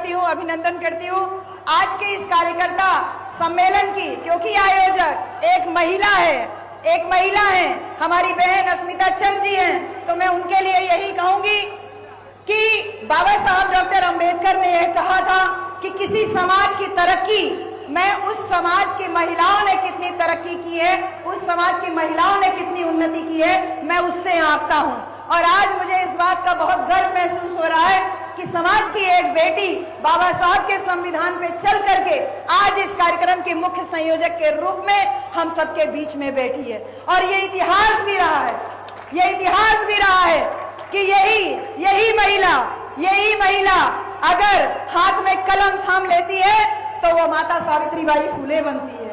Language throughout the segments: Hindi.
करती हूँ, अभिनंदन करती हूँ आज के इस कार्यकर्ता सम्मेलन की, क्योंकि आयोजक एक महिला है, हमारी बहन अस्मिता चंद जी हैं। तो मैं उनके लिए यही कहूंगी कि बाबा साहब डॉक्टर अंबेडकर ने यह कहा था कि किसी समाज की तरक्की, मैं उस समाज की महिलाओं ने कितनी तरक्की की है, उस समाज की महिलाओं ने कितनी उन्नति की है, मैं उससे आंकता हूं। और आज मुझे इस बात का बहुत गर्व महसूस हो रहा है कि समाज की एक बेटी बाबा साहब के संविधान पे चल करके आज इस कार्यक्रम के मुख्य संयोजक के रूप में हम सबके बीच में बैठी है। और ये इतिहास भी रहा है कि यही महिला अगर हाथ में कलम थाम लेती है तो वो माता सावित्रीबाई फुले बनती है।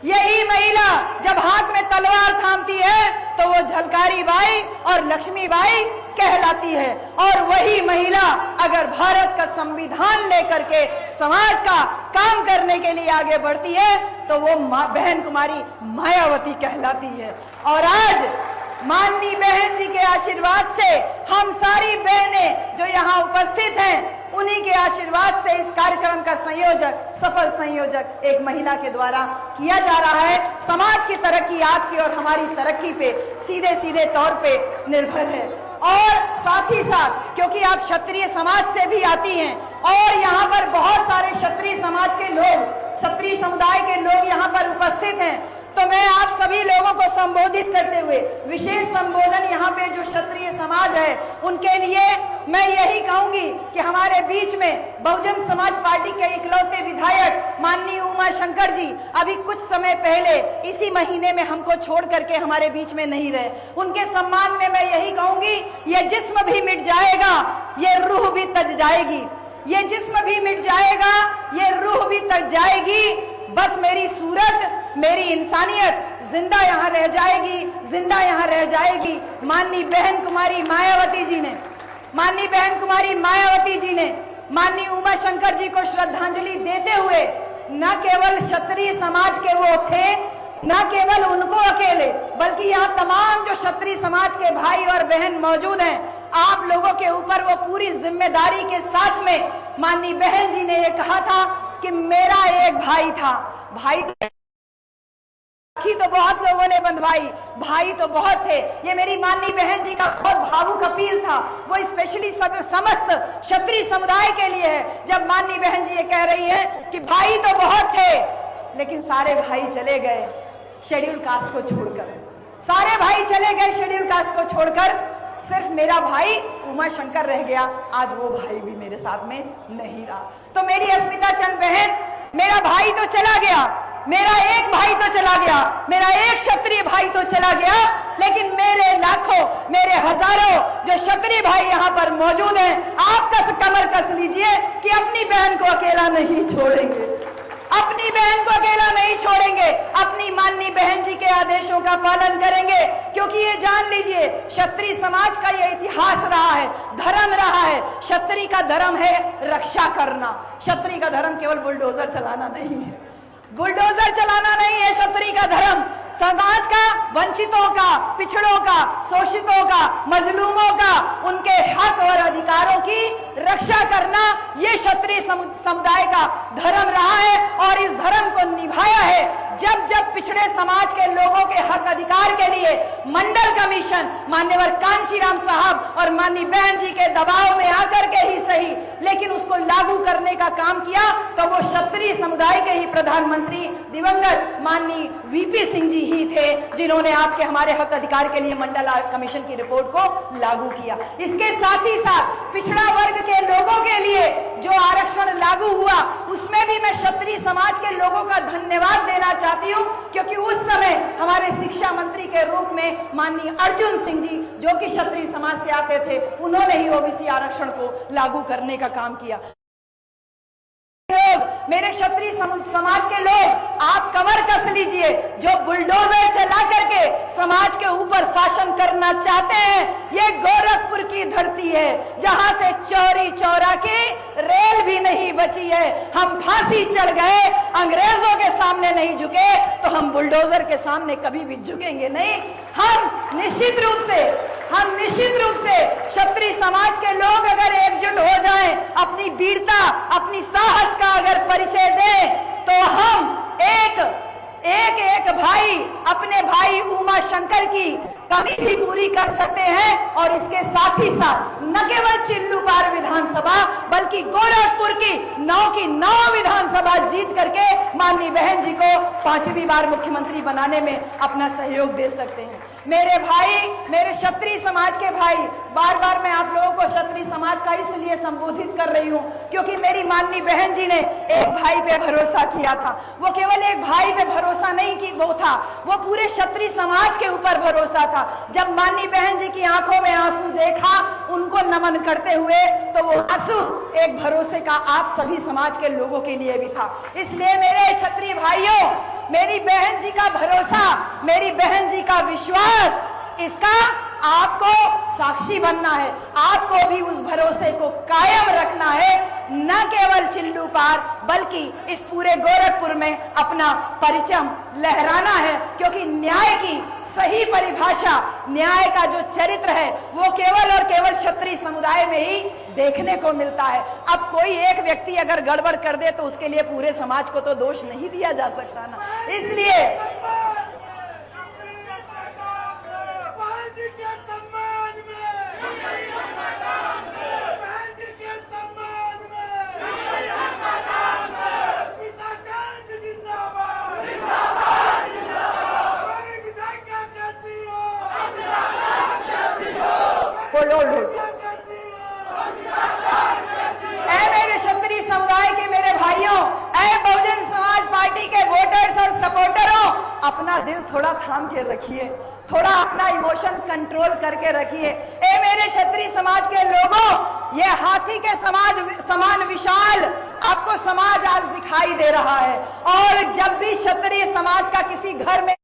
यही महिला जब हाथ में तलवार थामती है तो वो झलकारी बाई और लक्ष्मीबाई कहलाती है। और वही महिला अगर भारत का संविधान लेकर के समाज का काम करने के लिए आगे बढ़ती है तो वो बहन कुमारी मायावती कहलाती है। और आज माननीय बहन जी के आशीर्वाद से हम सारी बहनें जो यहाँ उपस्थित हैं, उन्हीं के आशीर्वाद से इस कार्यक्रम का सफल संयोजक एक महिला के द्वारा किया जा रहा है। समाज की तरक्की आपकी और हमारी तरक्की पे सीधे तौर पे निर्भर है। और साथ ही साथ क्योंकि आप क्षत्रिय समाज से भी आती हैं और यहाँ पर बहुत सारे क्षत्रिय समाज के लोग, क्षत्रिय समुदाय के लोग यहाँ पर उपस्थित हैं, तो मैं आप सभी लोगों को संबोधित करते हुए विशेष संबोधन यहाँ पे जो क्षत्रिय समाज है उनके लिए मैं यही कहूंगी कि हमारे बीच में बहुजन समाज पार्टी के इकलौते विधायक माननीय उमा शंकर जी अभी कुछ समय पहले इसी महीने में हमको छोड़ करके हमारे बीच में नहीं रहे। उनके सम्मान में मैं यही कहूंगी, ये जिस्म भी मिट जाएगा, ये रूह भी तज जाएगी। ये जिस्म भी मिट जाएगा, ये रूह भी तज जाएगी, बस मेरी सूरत, मेरी इंसानियत जिंदा यहाँ रह जाएगी। माननीय बहन कुमारी मायावती जी ने माननीय उमा शंकर जी को श्रद्धांजलि देते हुए न केवल क्षत्रिय समाज के वो थे, न केवल उनको अकेले, बल्कि यहाँ तमाम जो क्षत्रिय समाज के भाई और बहन मौजूद हैं, आप लोगों के ऊपर वो पूरी जिम्मेदारी के साथ में माननीय बहन जी ने ये कहा था कि मेरा एक भाई था, भाई तो बहुत लोगों ने बंधवाई, भाई तो बहुत थे। ये मेरी माननीय बहन जी का बहुत भावुक अपील था, वो स्पेशली समस्त क्षत्रिय समुदाय के लिए है। जब माननीय बहन जी ये कह रही हैं कि भाई तो बहुत थे लेकिन सारे भाई चले गए शेड्यूल कास्ट को छोड़कर, सारे भाई चले गए शेड्यूल कास्ट को छोड़कर, सिर्फ मेरा भाई उमा शंकर रह गया। आज वो भाई भी मेरे साथ में नहीं रहा। तो मेरी अस्मिता चंद बहन, मेरा भाई तो चला गया, मेरा एक भाई तो चला गया, मेरा एक क्षत्रिय भाई तो चला गया, लेकिन मेरे लाखों, मेरे हजारों जो क्षत्रिय भाई यहाँ पर मौजूद हैं, आप कमर कस लीजिए कि अपनी बहन को अकेला नहीं छोड़ेंगे, अपनी बहन को अकेला नहीं छोड़ेंगे, अपनी माननीय बहन जी के आदेशों का पालन करेंगे। क्योंकि ये जान लीजिए, क्षत्रिय समाज का ये इतिहास रहा है, धर्म रहा है। क्षत्रिय का धर्म है रक्षा करना, क्षत्रिय का धर्म केवल बुलडोजर चलाना नहीं है, बुलडोजर चलाना नहीं है क्षत्रिय का धर्म। समाज का, वंचितों का, पिछड़ों का, शोषितों का, मजलूमों का, उनके हक और अधिकारों की रक्षा करना, ये क्षत्रिय समुदाय का धर्म रहा है और इस धर्म को निभाया है। जब जब पिछड़े समाज के लोगों के हक अधिकार के लिए मंडल कमीशन मान्यवर कांशीराम साहब और माननीय बहन जी के दबाव में आकर के ही सही, लेकिन उसको लागू करने का काम किया, तो वो क्षत्रिय समुदाय के ही प्रधानमंत्री दिवंगत माननीय वीपी सिंह जी ही थे, जिन्होंने आपके हमारे हक अधिकार के लिए मंडल कमीशन की रिपोर्ट को लागू किया। इसके साथ ही साथ पिछड़ा वर्ग के लोगों के लिए जो आरक्षण लागू हुआ, उसमें भी मैं क्षत्रिय समाज के लोगों का धन्यवाद देना चाहती हूँ, क्योंकि उस समय हमारे शिक्षा मंत्री के रूप में माननीय अर्जुन सिंह जी, जो कि क्षत्रिय समाज से आते थे, उन्होंने ही ओबीसी आरक्षण को लागू करने का काम किया। मेरे क्षत्रिय समाज के लोग, आप कमर कस लीजिए, जो बुलडोजर चला करके समाज के ऊपर शासन करना चाहते हैं, ये गोरखपुर की धरती है, जहां से चौरी चौरा की रेल भी नहीं बची है। हम फांसी चढ़ गए, अंग्रेजों के सामने नहीं झुके, तो हम बुलडोजर के सामने कभी भी झुकेंगे नहीं। हम निश्चित रूप से हम निश्चित रूप से क्षत्रिय समाज के लोग अगर एकजुट हो जाएं, अपनी वीरता, अपनी साहस का अगर परिचय दें, तो हम एक भाई अपने भाई उमा शंकर की कमी भी पूरी कर सकते हैं। और इसके साथ ही साथ न केवल चिल्लूपार विधानसभा बल्कि गोरखपुर की 9 विधानसभा जीत करके माननीय बहन जी को 5वीं बार मुख्यमंत्री बनाने में अपना सहयोग दे सकते हैं। मेरे भाई, मेरे क्षत्रिय समाज के भाई, बार बार मैं आप लोगों को क्षत्रिय समाज का इसलिए संबोधित कर रही हूं क्योंकि मेरी माननीय बहन जी ने एक भाई पे भरोसा किया था। वो केवल एक भाई पे भरोसा नहीं की वो था, वो पूरे क्षत्रिय समाज के ऊपर भरोसा था। जब माननीय बहन जी की आंखों में आंसू देखा उनको नमन करते हुए, तो वो आंसू एक भरोसे का आप सभी समाज के लोगों के लिए भी था। इसलिए मेरे क्षत्रिय भाइयों, मेरी बहन जी का भरोसा, मेरी बहन जी का विश्वास, इसका आपको साक्षी बनना है। आपको भी उस भरोसे को कायम रखना है, न केवल चिल्लू पार बल्कि इस पूरे गोरखपुर में अपना परचम लहराना है। क्योंकि न्याय की सही परिभाषा, न्याय का जो चरित्र है वो केवल और केवल क्षत्रिय समुदाय में ही देखने को मिलता है। अब कोई एक व्यक्ति अगर गड़बड़ कर दे तो उसके लिए पूरे समाज को तो दोष नहीं दिया जा सकता ना। इसलिए मेरे क्षत्रिय समुदाय के मेरे भाइयों, बहुजन समाज पार्टी के वोटर्स और सपोर्टरों, अपना दिल थोड़ा थाम के रखिए, थोड़ा अपना इमोशन कंट्रोल करके रखिए। मेरे क्षत्रिय समाज के लोगों, ये हाथी के समान विशाल आपको समाज आज दिखाई दे रहा है। और जब भी क्षत्रिय समाज का किसी घर में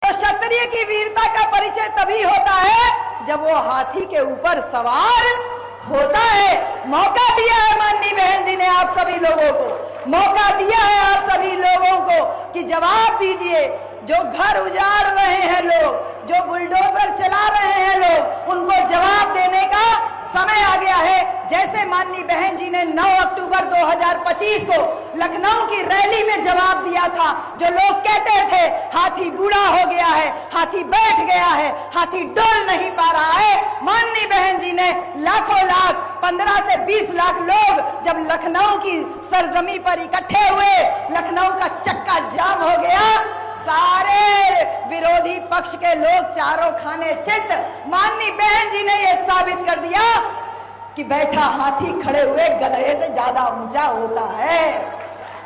क्षत्रिय की वीरता का परिचय तभी होता है जब वो हाथी के ऊपर सवार होता है। मौका दिया है माननीय बहन जी ने आप सभी लोगों को, मौका दिया है आप सभी लोगों को कि जवाब दीजिए। जो घर उजाड़ रहे हैं लोग, जो बुलडोजर चला रहे हैं लोग, उनको जवाब देने का समय आ गया है। जैसे माननीय बहन जी ने 9 अक्टूबर 2025 को लखनऊ की रैली में जवाब दिया था, जो लोग कहते थे हाथी बूढ़ा हो गया है, हाथी बैठ गया है, हाथी डोल नहीं पा रहा है। माननीय बहन जी ने लाखों लाख, 15 से 20 लाख लोग जब लखनऊ की सरजमी पर इकट्ठे हुए, लखनऊ का चक्का जाम हो गया। सारे विरोधी पक्ष के लोग चारों खाने चित। माननीय बहन जी ने यह साबित कर दिया कि बैठा हाथी खड़े हुए गधे से ज्यादा ऊंचा होता है।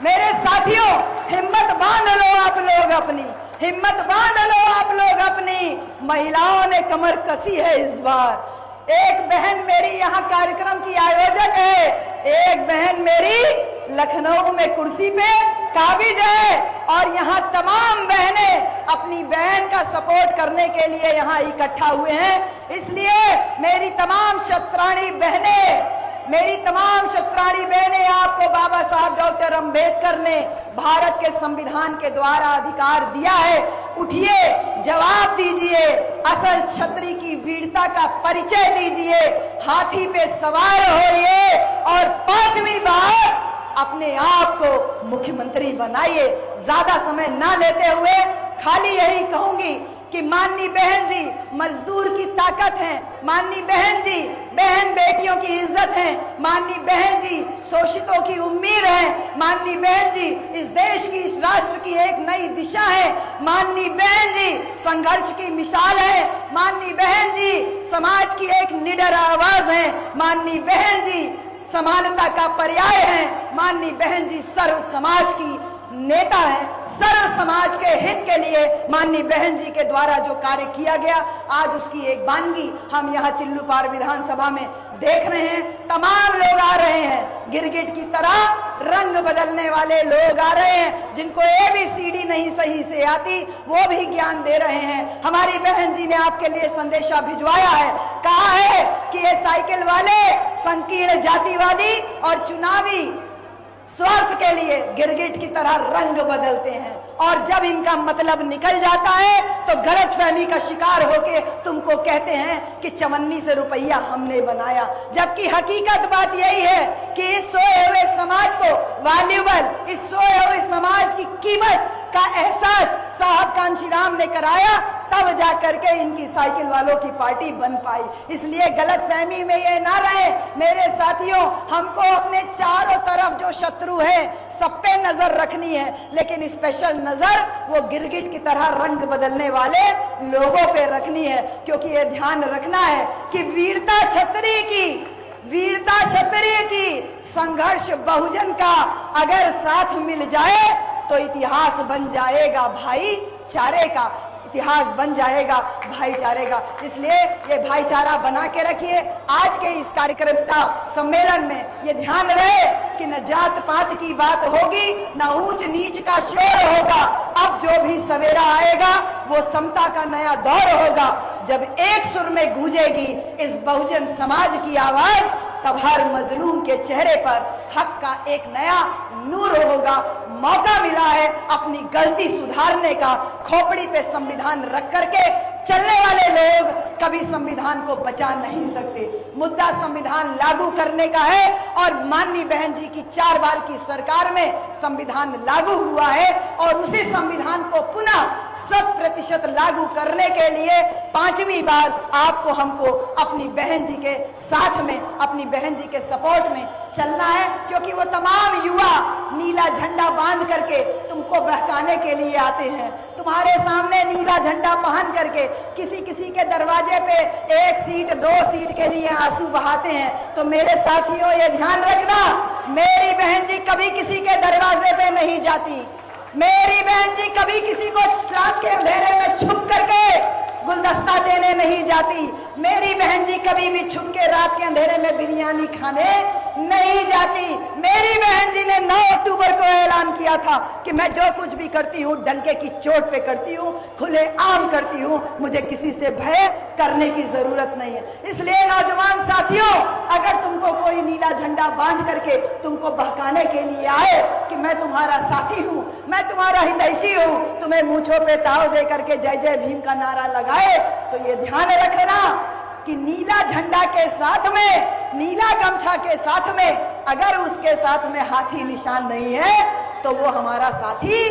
मेरे साथियों, हिम्मत बांध लो आप लोग अपनी, हिम्मत बांध लो आप लोग अपनी। महिलाओं ने कमर कसी है इस बार। एक बहन मेरी यहाँ कार्यक्रम की आयोजक है, एक बहन मेरी लखनऊ में कुर्सी पे काबिज है, और यहाँ तमाम बहनें अपनी बहन का सपोर्ट करने के लिए यहाँ इकट्ठा हुए हैं। इसलिए मेरी तमाम क्षत्राणी बहनें, मेरी तमाम क्षत्राणी बहनें, आपको बाबा साहब डॉक्टर अंबेडकर ने भारत के संविधान के द्वारा अधिकार दिया है। उठिए, जवाब दीजिए, असल क्षत्रिय की वीरता का परिचय दीजिए, हाथी पे सवार होइए और 5वीं बार अपने आप को मुख्यमंत्री बनाइए। ज्यादा समय ना लेते हुए खाली यही कहूंगी कि माननीय बहन जी मजदूर की ताकत हैं, माननीय बहन जी बहन बेटियों की इज्जत है, माननीय बहन जी शोषितों की उम्मीद है, माननीय बहन जी इस देश की, इस राष्ट्र की एक नई दिशा है, माननीय बहन जी संघर्ष की मिसाल है, माननीय बहन जी समाज की एक निडर आवाज है, माननीय बहन जी समानता का पर्याय है, माननीय बहन जी सर्व समाज की नेता है। सर्व समाज के हित के लिए माननीय बहन जी के द्वारा जो कार्य किया गया, आज उसकी एक वानगी हम यहाँ चिल्लूपार विधानसभा में देख रहे हैं। तमाम लोग आ रहे हैं, गिरगिट की तरह रंग बदलने वाले लोग आ रहे हैं, जिनको ABCD नहीं सही से आती वो भी ज्ञान दे रहे हैं। हमारी बहन जी ने आपके लिए संदेशा भिजवाया है, कहा है कि ये साइकिल वाले संकीर्ण जातिवादी और चुनावी स्वार्थ के लिए गिरगिट की तरह रंग बदलते हैं, और जब इनका मतलब निकल जाता है तो गलतफहमी का शिकार होके तुमको कहते हैं कि चवन्नी से रुपया हमने बनाया, जबकि हकीकत बात यही है कि इस सोए हुए समाज को वैल्यूबल, इस सोए हुए समाज की कीमत का एहसास साहब कांशीराम ने कराया, तब जा करके इनकी साइकिल वालों की पार्टी बन पाई। इसलिए गलतफहमी में ये ना रहे मेरे साथियों, हमको अपने चारों तरफ जो शत्रु है सब पे नजर रखनी है, लेकिन स्पेशल नजर वो गिरगिट की तरह रंग बदलने वाले लोगों पे रखनी है, क्योंकि ये ध्यान रखना है कि वीरता क्षत्रिय की संघर्ष बहुजन का अगर साथ मिल जाए तो इतिहास बन जाएगा भाईचारे का, इतिहास बन जाएगा भाईचारे का। इसलिए ये भाईचारा बना के रखिए। आज के इस कार्यक्रम सम्मेलन में ये ध्यान रहे कि न जात पात की बात होगी, न ऊंच नीच का शोर होगा। अब जो भी सवेरा आएगा वो समता का नया दौर होगा। जब एक सुर में गूंजेगी इस बहुजन समाज की आवाज, तब हर मजलूम के चेहरे पर हक का एक नया नूर होगा। मौका मिला है अपनी गलती सुधारने का। खोपड़ी पे संविधान रख करके चलने वाले लोग कभी संविधान को बचा नहीं सकते। मुद्दा संविधान लागू करने का है, और माननीय बहन जी की 4 बार की सरकार में संविधान लागू हुआ है, और उसी संविधान को पुनः 100% लागू करने के लिए 5वीं बार आपको हमको अपनी बहन जी के साथ में, अपनी बहन जी के सपोर्ट में चलना है, क्योंकि वो तमाम युवा नीला झंडा बांध करके तुमको बहकाने के लिए आते हैं। तुम्हारे सामने नीला झंडा पहन करके किसी किसी के दरवाजे पे 1 सीट 2 सीट के लिए आंसू बहाते हैं। तो मेरे साथियों ये ध्यान रखना, मेरी बहन जी कभी किसी के दरवाजे पे नहीं जाती। मेरी बहन जी कभी किसी को रात के अंधेरे में छुप करके गुलदस्ता देने नहीं जाती। मेरी बहन जी कभी भी छुप के रात के अंधेरे में बिरयानी खाने नहीं जाती। मेरी बहन जी ने 9 अक्टूबर को ऐलान किया था कि मैं जो कुछ भी करती हूँ डंके की चोट पे करती हूँ, खुले आम करती हूँ, मुझे किसी से भय करने की जरूरत नहीं है। इसलिए नौजवान साथियों, अगर तुमको कोई नीला झंडा बांध करके तुमको बहकाने के लिए आए कि मैं तुम्हारा साथी हूँ, मैं तुम्हारा हितैषी हूँ, तुम्हें मूंछों पे ताव दे करके जय जय भीम का नारा लगाए, तो ये ध्यान रखना कि नीला झंडा के साथ में, नीला गमछा के साथ में अगर उसके साथ में हाथी निशान नहीं है तो वो हमारा साथी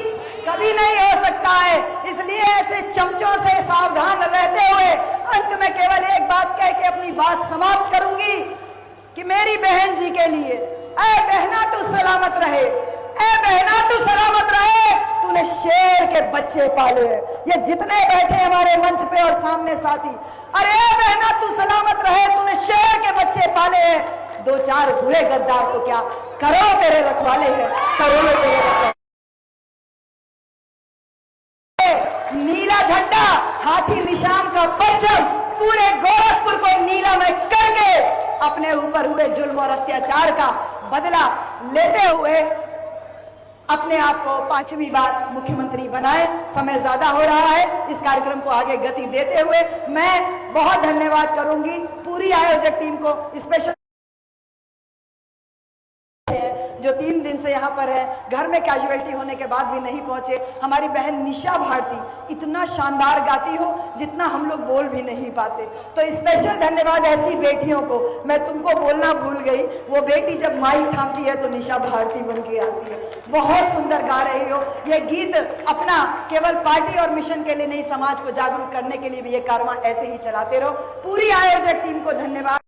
कभी नहीं हो सकता है। इसलिए ऐसे चमचों से सावधान रहते हुए अंत में केवल एक बात कह के अपनी बात समाप्त करूंगी कि मेरी बहन जी के लिए, ऐ बहना तू सलामत रहे, ऐ बहना तू सलामत रहे, तूने शेर के बच्चे पाले हैं। ये जितने बैठे हमारे मंच पे और सामने साथी, अरे बहना तू सलामत रहे, तूने शेर के बच्चे पाले हैं। 2-4 हुए गद्दार तो क्या, करोड़ तेरे रखवाले हैं, करोड़ों तेरे रखवाले। नीला झंडा, हाथी निशान का परचम पूरे गोरखपुर को नीलामय करके अपने ऊपर हुए जुल्म और अत्याचार का बदला लेते हुए अपने आप को 5वीं बार मुख्यमंत्री बनाए। समय ज्यादा हो रहा है, इस कार्यक्रम को आगे गति देते हुए मैं बहुत धन्यवाद करूंगी पूरी आयोजक टीम को, स्पेशल जो 3 दिन से यहाँ पर है, घर में कैजुअलिटी होने के बाद भी नहीं पहुंचे। हमारी बहन निशा भारती इतना शानदार गाती हो जितना हम लोग बोल भी नहीं पाते। तो स्पेशल धन्यवाद ऐसी बेटियों को। मैं तुमको बोलना भूल गई, वो बेटी जब माइक थामती है तो निशा भारती बन के आती है। बहुत सुंदर गा रही हो। ये गीत अपना केवल पार्टी और मिशन के लिए नहीं, समाज को जागरूक करने के लिए भी ये कारवां ऐसे ही चलाते रहो। पूरी आयोजक टीम को धन्यवाद।